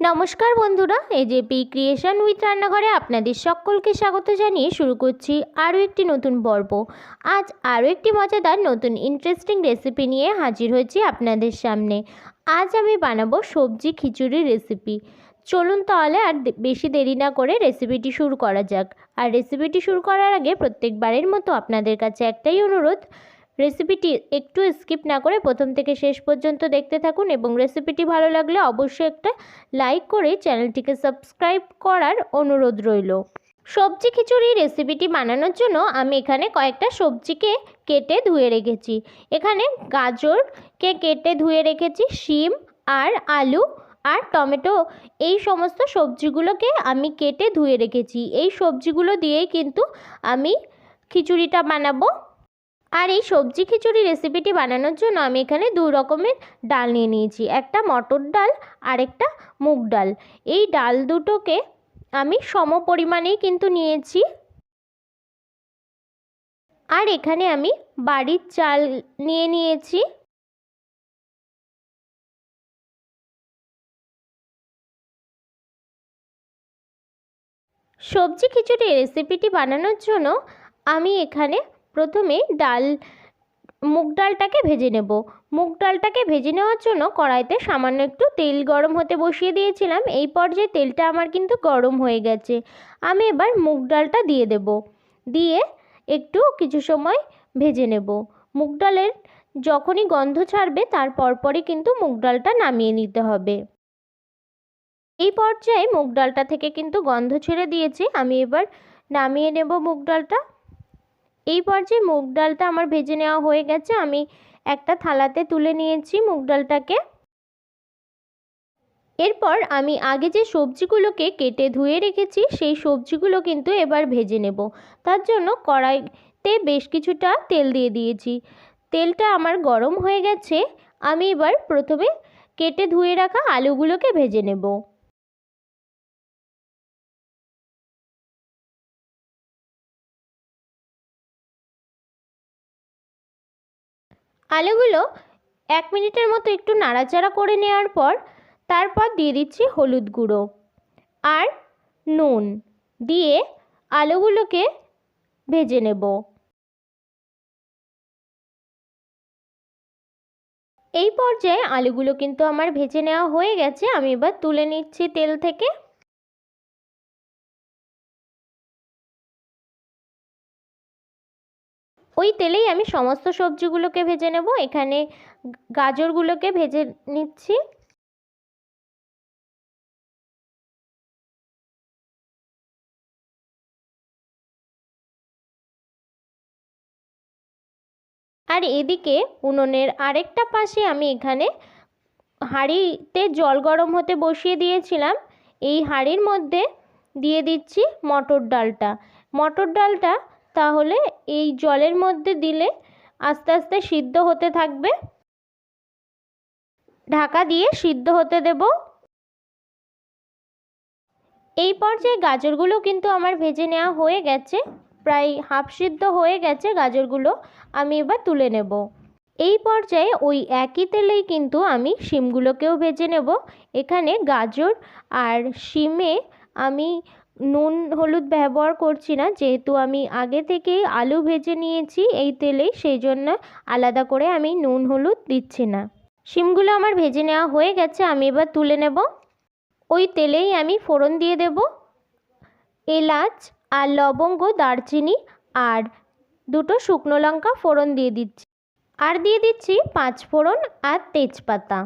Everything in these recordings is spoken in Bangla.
নমস্কার বন্ধুরা, এজেপি ক্রিয়েশন উইথ রান্নাঘরে আপনাদের সকলকে স্বাগত জানিয়ে শুরু করছি আরও একটি নতুন পর্ব। আজ আরও একটি মজাদার নতুন ইন্টারেস্টিং রেসিপি নিয়ে হাজির হয়েছি আপনাদের সামনে। আজ আমি বানাবো সবজি খিচুড়ি রেসিপি। চলুন তাহলে আর বেশি দেরি না করে রেসিপিটি শুরু করা যাক। আর রেসিপিটি শুরু করার আগে প্রত্যেকবারের মতো আপনাদের কাছে একটাই অনুরোধ, রেসিপিটি একটু স্কিপ না করে প্রথম থেকে শেষ পর্যন্ত দেখতে থাকুন এবং রেসিপিটি ভালো লাগলে অবশ্যই একটা লাইক করে চ্যানেলটিকে সাবস্ক্রাইব করার অনুরোধ রইল। সবজি খিচুড়ি রেসিপিটি বানানোর জন্য আমি এখানে কয়েকটা সবজিকে কেটে ধুয়ে রেখেছি। এখানে গাজরকে কেটে ধুয়ে রেখেছি, শিম আর আলু আর টমেটো, এই সমস্ত সবজিগুলোকে আমি কেটে ধুয়ে রেখেছি। এই সবজিগুলো দিয়েই কিন্তু আমি খিচুড়িটা বানাবো। আর এই সবজি খিচুড়ি রেসিপিটি বানানোর জন্য আমি এখানে দুই রকমের ডাল নিয়ে নিয়েছি, একটা মটর ডাল আর একটা মুগ ডাল। এই ডাল দুটোকে আমি সম পরিমাণেই কিন্তু নিয়েছি। আর এখানে আমি বাড়ির চাল নিয়ে নিয়েছি। সবজি খিচুড়ি রেসিপিটি বানানোর জন্য আমি এখানে প্রথমে মুগ ডালটাকে ভেজে নেব। মুগ ডালটাকে ভেজে নেওয়ার জন্য কড়াইতে সামান্য একটু তেল গরম হতে বসিয়ে দিয়েছিলাম। এই পর্যায়ে তেলটা আমার কিন্তু গরম হয়ে গেছে। আমি এবার মুগ ডালটা দিয়ে দেব, দিয়ে একটু কিছু সময় ভেজে নেব। মুগ ডালের যখনই গন্ধ ছাড়বে তার পরপরই কিন্তু মুগ ডালটা নামিয়ে নিতে হবে। এই পর্যায়ে মুগ ডালটা থেকে কিন্তু গন্ধ ছেড়ে দিয়েছে, আমি এবার নামিয়ে নেব মুগ ডালটা। এই পর্যায়ে মুগ ডালটা আমার ভেজে নেওয়া হয়ে গেছে, আমি একটা থালাতে তুলে নিয়েছি মুগ ডালটাকে। এরপর আমি আগে যে সবজিগুলোকে কেটে ধুয়ে রেখেছি সেই সবজিগুলো কিন্তু এবার ভেজে নেব। তার জন্য কড়াইতে বেশ কিছুটা তেল দিয়ে দিয়েছি। তেলটা আমার গরম হয়ে গেছে, আমি এবার প্রথমে কেটে ধুয়ে রাখা আলুগুলোকে ভেজে নেব। আলুগুলো 1 মিনিটের মতো একটু নাড়াচাড়া করে নেওয়ার পর তারপর দিয়ে দিচ্ছি হলুদ গুঁড়ো আর নুন, দিয়ে আলুগুলোকে ভেজে নেব। এই পর্যায়ে আলুগুলো কিন্তু আমার ভেজে নেওয়া হয়ে গেছে, আমি এবার তুলে নিচ্ছি তেল থেকে। ওই তেলেই আমি সমস্ত সবজিগুলোকে ভেজে নেব। এখানে গাজরগুলোকে ভেজে নিচ্ছি। আর এদিকে উনুনের আরেকটা পাশে আমি এখানে হাঁড়িতে জল গরম হতে বসিয়ে দিয়েছিলাম। এই হাঁড়ির মধ্যে দিয়ে দিচ্ছি মটর ডালটা। মটর ডালটা তাহলে এই জলের মধ্যে দিলে আস্তে আস্তে সিদ্ধ হতে থাকবে। ঢাকা দিয়ে সিদ্ধ হতে দেব। এই পর্যায়ে গাজরগুলো কিন্তু আমার ভেজে নেওয়া হয়ে গেছে, প্রায় হাফ সিদ্ধ হয়ে গেছে গাজরগুলো, আমি এবার তুলে নেব। এই পর্যায়ে ওই একই তেলেই কিন্তু আমি শিমগুলোকেও ভেজে নেব। এখানে গাজর আর শিমে আমি নুন হলুদ ব্যবহার করছি না, যেহেতু আমি আগে থেকেই আলু ভেজে নিয়েছি এই তেলেই, সেই জন্য আলাদা করে আমি নুন হলুদ দিচ্ছি না। শিমগুলো আমার ভেজে নেওয়া হয়ে গেছে, আমি এবার তুলে নেব। ওই তেলেই আমি ফোড়ন দিয়ে দেব, এলাচ আর লবঙ্গ, দারচিনি আর দুটো শুকনো লঙ্কা ফোড়ন দিয়ে দিচ্ছি। আর দিয়ে দিচ্ছি 5 ফোড়ন আর তেজপাতা।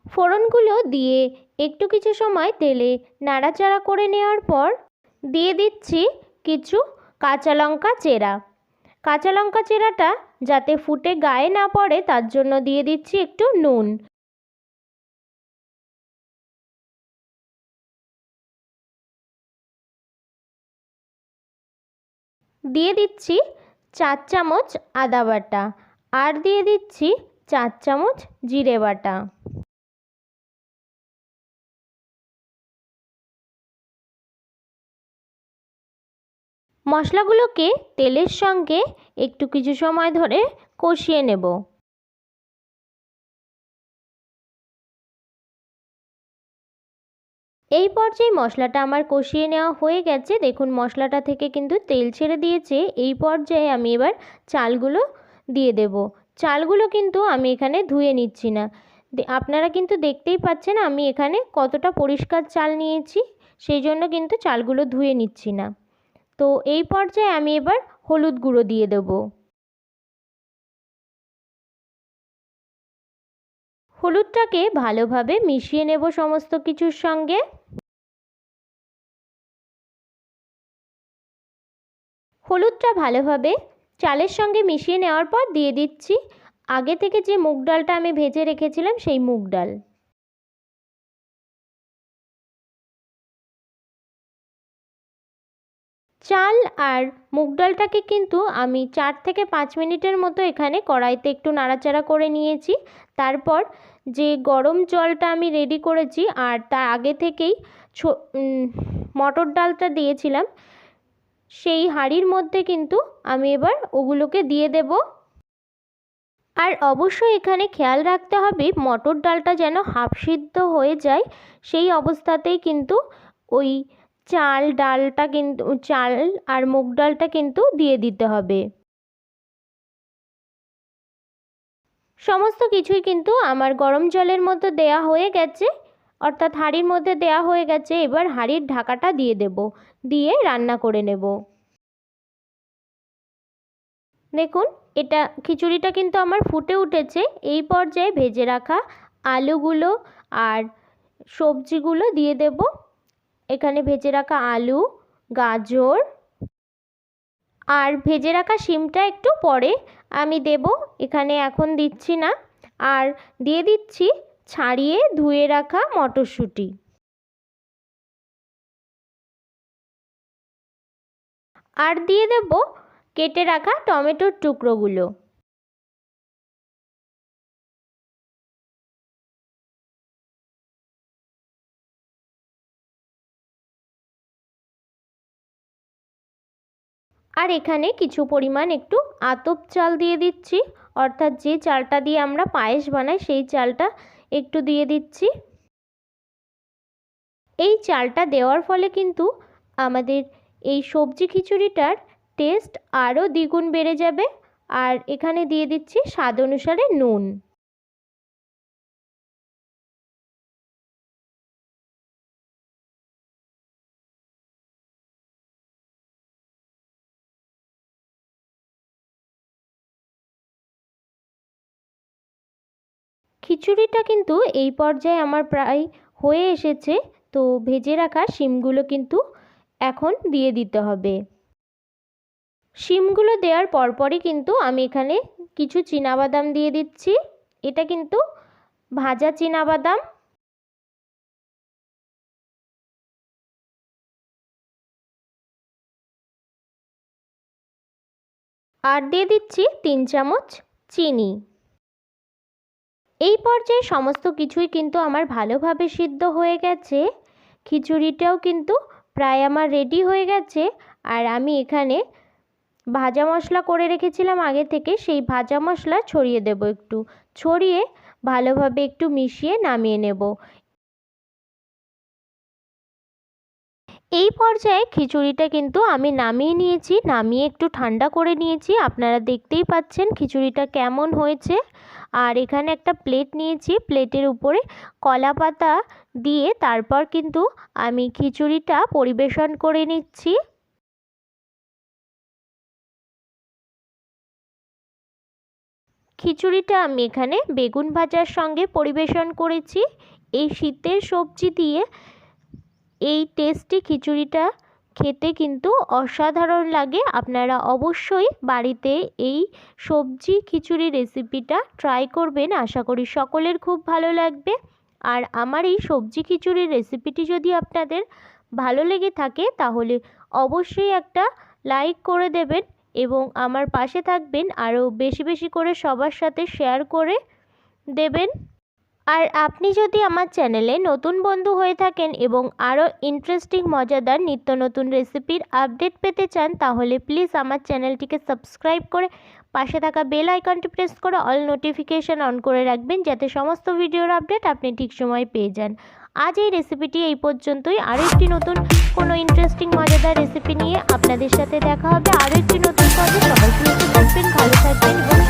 ফোড়নগুলো দিয়ে একটু কিছু সময় তেলে নাড়াচাড়া করে নেওয়ার পর দিয়ে দিচ্ছি কিছু কাঁচা লঙ্কা চেরা। কাঁচা লঙ্কা চেরাটা যাতে ফুটে গায়ে না পড়ে তার জন্য দিয়ে দিচ্ছি একটু নুন। দিয়ে দিচ্ছি 4 চামচ আদা বাটা আর দিয়ে দিচ্ছি 4 চামচ জিরে বাটা। মশলাগুলোকে তেলের সঙ্গে একটু কিছু সময় ধরে কষিয়ে নেব। এই পর্যায়ে মশলাটা আমার কষিয়ে নেওয়া হয়ে গেছে। দেখুন মশলাটা থেকে কিন্তু তেল ছেড়ে দিয়েছে। এই পর্যায়ে আমি এবার চালগুলো দিয়ে দেব। চালগুলো কিন্তু আমি এখানে ধুয়ে নিচ্ছি না। আপনারা কিন্তু দেখতেই পাচ্ছেন আমি এখানে কতটা পরিষ্কার চাল নিয়েছি, সেই জন্য কিন্তু চালগুলো ধুয়ে নিচ্ছি না। তো এই পর্যায়ে আমি এবার হলুদ গুঁড়ো দিয়ে দেব। হলুদটাকে ভালোভাবে মিশিয়ে নেব সমস্ত কিছুর সঙ্গে। হলুদটা ভালোভাবে চালের সঙ্গে মিশিয়ে নেওয়ার পর দিয়ে দিচ্ছি আগে থেকে যে মুগ ডালটা আমি ভেজে রেখেছিলাম সেই মুগ ডাল। চাল আর মুগ ডালটাকে কিন্তু আমি 4 থেকে 5 মিনিটের মতো এখানে কড়াইতে একটু নাড়াচাড়া করে নিয়েছি। তারপর যে গরম জলটা আমি রেডি করেছি আর তার আগে থেকেই মটর ডালটা দিয়েছিলাম, সেই হাঁড়ির মধ্যে কিন্তু আমি এবার ওগুলোকে দিয়ে দেব। আর অবশ্যই এখানে খেয়াল রাখতে হবে মটর ডালটা যেন হাফ সিদ্ধ হয়ে যায়, সেই অবস্থাতেই কিন্তু ওই চাল আর মুগ ডালটা কিন্তু দিয়ে দিতে হবে। সমস্ত কিছুই কিন্তু আমার গরম জলের মধ্যে দেয়া হয়ে গেছে, অর্থাৎ হাঁড়ির মধ্যে দেয়া হয়ে গেছে। এবার হাঁড়ির ঢাকাটা দিয়ে দেব, দিয়ে রান্না করে নেব। দেখুন এটা খিচুড়িটা কিন্তু আমার ফুটে উঠেছে। এই পর্যায়ে ভেজে রাখা আলুগুলো আর সবজিগুলো দিয়ে দেব। এখানে ভেজে রাখা আলু, গাজর আর ভেজে রাখা শিমটা একটু পরে আমি দেব, এখানে এখন দিচ্ছি না। আর দিয়ে দিচ্ছি ছাড়িয়ে ধুয়ে রাখা মটরশুঁটি। আর দিয়ে দেব কেটে রাখা টমেটোর টুকরোগুলো। আর এখানে কিছু পরিমাণ একটু আতপ চাল দিয়ে দিচ্ছি, অর্থাৎ যে চালটা দিয়ে আমরা পায়েস বানাই সেই চালটা একটু দিয়ে দিচ্ছি। এই চালটা দেওয়ার ফলে কিন্তু আমাদের এই সবজি খিচুড়িটার টেস্ট আরও দ্বিগুণ বেড়ে যাবে। আর এখানে দিয়ে দিচ্ছি স্বাদ অনুসারে নুন। খিচুড়িটা কিন্তু এই পর্যায়ে আমার প্রায় হয়ে এসেছে। তো ভেজে রাখা শিমগুলো কিন্তু এখন দিয়ে দিতে হবে। শিমগুলো দেওয়ার পরপরই কিন্তু আমি এখানে কিছু চীনাবাদাম দিয়ে দিচ্ছি। এটা কিন্তু ভাজা চীনাবাদাম। আর দিয়ে দিচ্ছি 3 চামচ চিনি। এই পর্যায়ে সমস্ত কিছুই কিন্তু আমার ভালোভাবে সিদ্ধ হয়ে গেছে। খিচুড়িটাও কিন্তু প্রায় আমার রেডি হয়ে গেছে। আর আমি এখানে ভাজা মশলা করে রেখেছিলাম আগে থেকে, সেই ভাজা মশলা ছড়িয়ে দেব, একটু ছড়িয়ে ভালোভাবে একটু মিশিয়ে নামিয়ে নেব। এই পর্যায়ে খিচুড়িটা কিন্তু আমি নামিয়ে নিয়েছি, নামিয়ে একটু ঠান্ডা করে নিয়েছি। আপনারা দেখতেই পাচ্ছেন খিচুড়িটা কেমন হয়েছে। আর এখানে একটা প্লেট নিয়েছি, প্লেটের উপরে কলা পাতা দিয়ে তারপর কিন্তু আমি খিচুড়িটা পরিবেশন করে নিচ্ছি। খিচুড়িটা আমি এখানে বেগুন ভাজার সঙ্গে পরিবেশন করেছি। এই শীতের সবজি দিয়ে এই টেস্টি খিচুড়িটা খেতে কিন্তু অসাধারণ লাগে। আপনারা অবশ্যই বাড়িতে এই সবজি খিচুড়ি রেসিপিটা ট্রাই করবেন, আশা করি সকলের খুব ভালো লাগবে। আর আমার এই সবজি খিচুড়ির রেসিপিটি যদি আপনাদের ভালো লেগে থাকে তাহলে অবশ্যই একটা লাইক করে দেবেন এবং আমার পাশে থাকবেন, আরও বেশি বেশি করে সবার সাথে শেয়ার করে দেবেন। আর আপনি যদি আমার চ্যানেলে নতুন বন্ধু হয়ে থাকেন এবং আরও ইন্টারেস্টিং মজাদার নিত্য নতুন রেসিপির আপডেট পেতে চান তাহলে প্লিজ আমার চ্যানেলটিকে সাবস্ক্রাইব করে পাশে থাকা বেল আইকনটি প্রেস করে অল নোটিফিকেশান অন করে রাখবেন, যাতে সমস্ত ভিডিওর আপডেট আপনি ঠিক সময় পেয়ে যান। আজ এই রেসিপিটি এই পর্যন্তই। আরও একটি নতুন কোনো ইন্টারেস্টিং মজাদার রেসিপি নিয়ে আপনাদের সাথে দেখা হবে আরও একটি নতুন পর্বে। সবাই সুস্থ থাকবেন, ভালো থাকবেন এবং